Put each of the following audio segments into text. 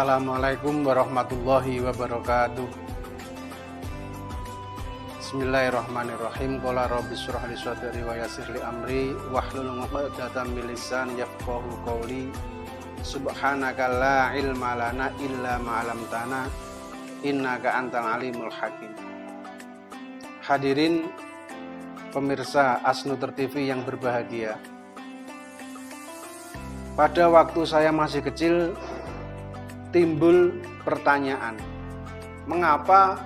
Assalamualaikum warahmatullahi wabarakatuh. Bismillahirrahmanirrahim. Qala rabbi shrah li sadri wa yassir li amri wahlul 'uqdatam min lisani yafqahu qawli. Subhanaka la ilma lana illa ma 'allamtana innaka antal alimul hakim. Hadirin pemirsa Asnuter TV yang berbahagia. Pada waktu saya masih kecil, timbul pertanyaan, mengapa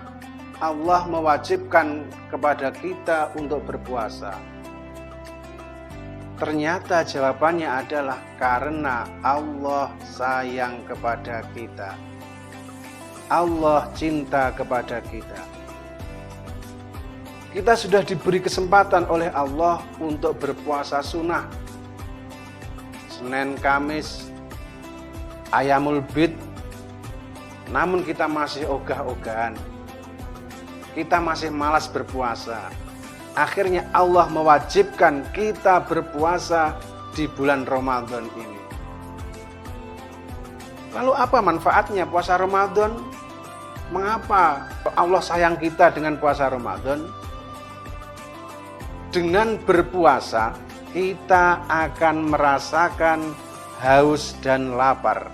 Allah mewajibkan kepada kita untuk berpuasa? Ternyata jawabannya adalah karena Allah sayang kepada kita. Allah cinta kepada kita. Kita sudah diberi kesempatan oleh Allah untuk berpuasa sunnah. Senin, Kamis, Ayamul Bid. Namun kita masih ogah-ogahan. Kita masih malas berpuasa. Akhirnya Allah mewajibkan kita berpuasa di bulan Ramadan ini. Lalu apa manfaatnya puasa Ramadan? Mengapa Allah sayang kita dengan puasa Ramadan? Dengan berpuasa, kita akan merasakan haus dan lapar.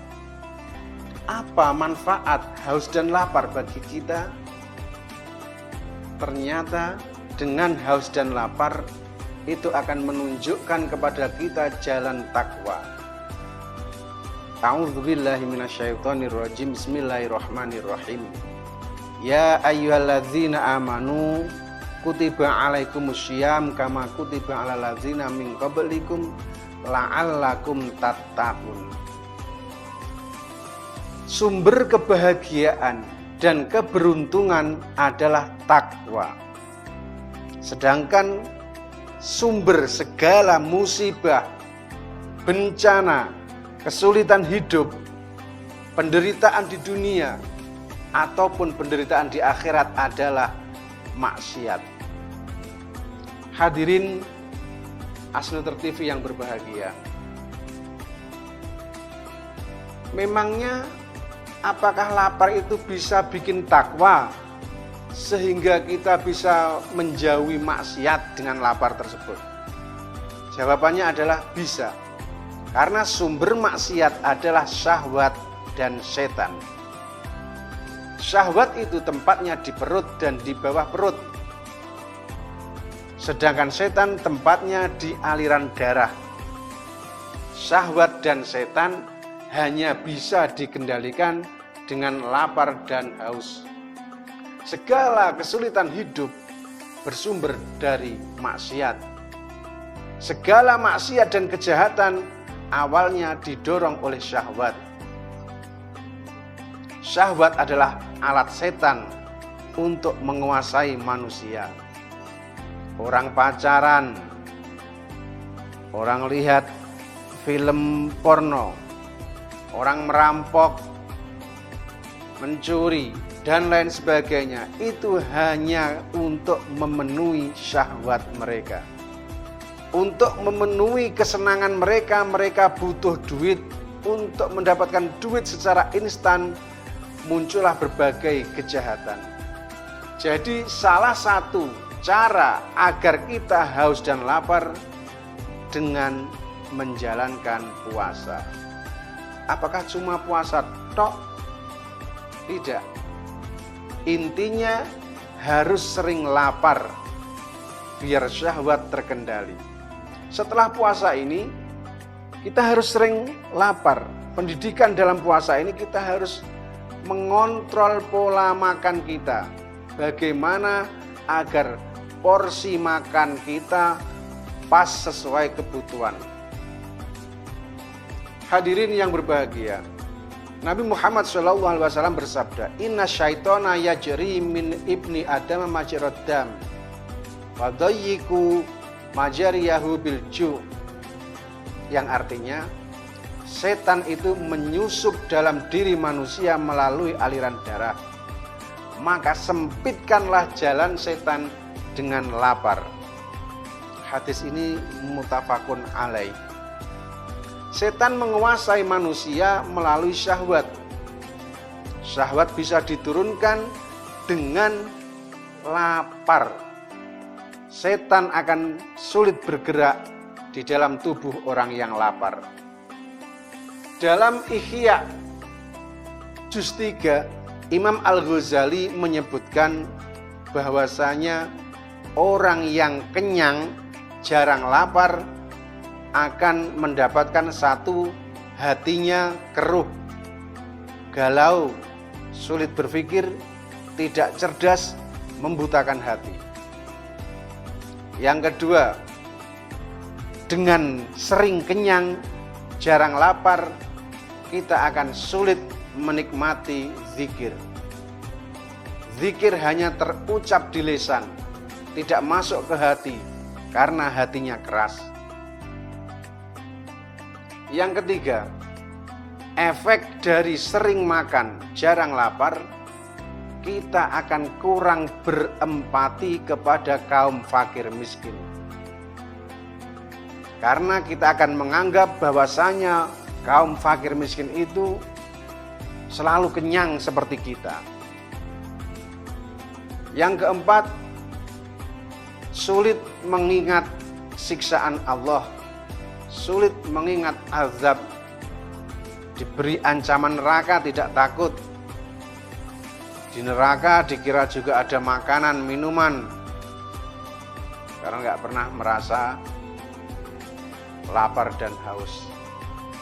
Apa manfaat haus dan lapar bagi kita? Ternyata dengan haus dan lapar itu akan menunjukkan kepada kita jalan takwa. A'udzubillahi minasyaitonirrajim. Bismillahirrahmanirrahim. Ya ayyuhalladzina amanu kutiba alaikumussyiyam kama kutiba alal ladzina min qablikum la'allakum tattaqun. Sumber kebahagiaan dan keberuntungan adalah takwa. Sedangkan sumber segala musibah, bencana, kesulitan hidup, penderitaan di dunia, ataupun penderitaan di akhirat adalah maksiat. Hadirin Asnuter TV yang berbahagia. Memangnya apakah lapar itu bisa bikin takwa sehingga kita bisa menjauhi maksiat dengan lapar tersebut? Jawabannya adalah bisa. Karena sumber maksiat adalah syahwat dan setan. Syahwat itu tempatnya di perut dan di bawah perut. Sedangkan setan tempatnya di aliran darah. Syahwat dan setan hanya bisa dikendalikan dengan lapar dan haus. Segala kesulitan hidup bersumber dari maksiat. Segala maksiat dan kejahatan awalnya didorong oleh syahwat. Syahwat adalah alat setan untuk menguasai manusia. Orang pacaran, orang lihat film porno, orang merampok, mencuri, dan lain sebagainya. Itu hanya untuk memenuhi syahwat mereka. Untuk memenuhi kesenangan mereka, mereka butuh duit. Untuk mendapatkan duit secara instan, muncullah berbagai kejahatan. Jadi salah satu cara agar kita haus dan lapar dengan menjalankan puasa. Apakah cuma puasa tok? Tidak. Intinya harus sering lapar biar syahwat terkendali. Setelah puasa ini kita harus sering lapar. Pendidikan dalam puasa ini kita harus mengontrol pola makan kita. Bagaimana agar porsi makan kita pas sesuai kebutuhan. Hadirin yang berbahagia, Nabi Muhammad SAW bersabda, Inna syaitona yajri min ibni adam majrad dam wa dayyiku majariyahu bil ju'. Yang artinya, setan itu menyusup dalam diri manusia melalui aliran darah. Maka sempitkanlah jalan setan dengan lapar. Hadis ini muttafaqun alaih. Setan menguasai manusia melalui syahwat. Syahwat bisa diturunkan dengan lapar. Setan akan sulit bergerak di dalam tubuh orang yang lapar. Dalam Ihya juz 3, Imam Al-Ghazali menyebutkan bahwasanya orang yang kenyang, jarang lapar, akan mendapatkan satu, hatinya keruh, galau, sulit berpikir, tidak cerdas, membutakan hati. Yang kedua, dengan sering kenyang, jarang lapar, kita akan sulit menikmati zikir. Zikir hanya terucap di lisan, tidak masuk ke hati karena hatinya keras. Yang ketiga, efek dari sering makan, jarang lapar, kita akan kurang berempati kepada kaum fakir miskin. Karena kita akan menganggap bahwasanya kaum fakir miskin itu selalu kenyang seperti kita. Yang keempat, sulit mengingat siksaan Allah, sulit mengingat azab, diberi ancaman neraka tidak takut. Di neraka dikira juga ada makanan, minuman, karena nggak pernah merasa lapar dan haus.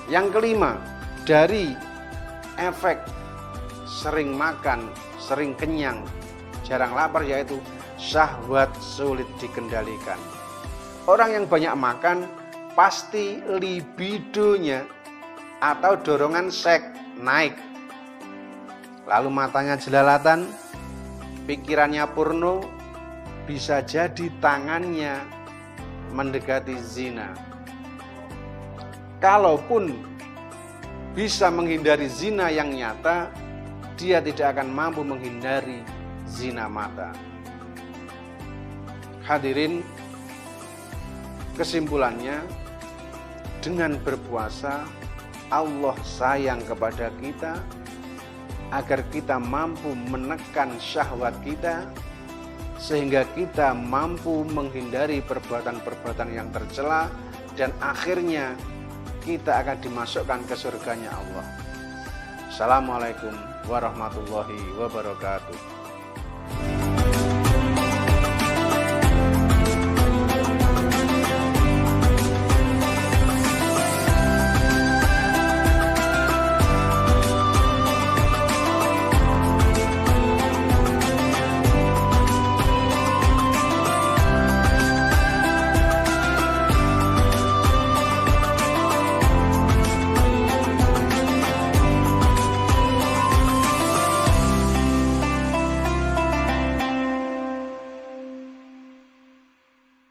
Yang kelima, dari efek sering makan, sering kenyang, jarang lapar, yaitu syahwat sulit dikendalikan. Orang yang banyak makan pasti libidonya atau dorongan seks naik. Lalu matanya jelalatan, pikirannya porno, bisa jadi tangannya mendekati zina. Kalaupun bisa menghindari zina yang nyata, dia tidak akan mampu menghindari zina mata. Hadirin, kesimpulannya, dengan berpuasa Allah sayang kepada kita agar kita mampu menekan syahwat kita, sehingga kita mampu menghindari perbuatan-perbuatan yang tercela, dan akhirnya kita akan dimasukkan ke surganya Allah. Assalamualaikum warahmatullahi wabarakatuh.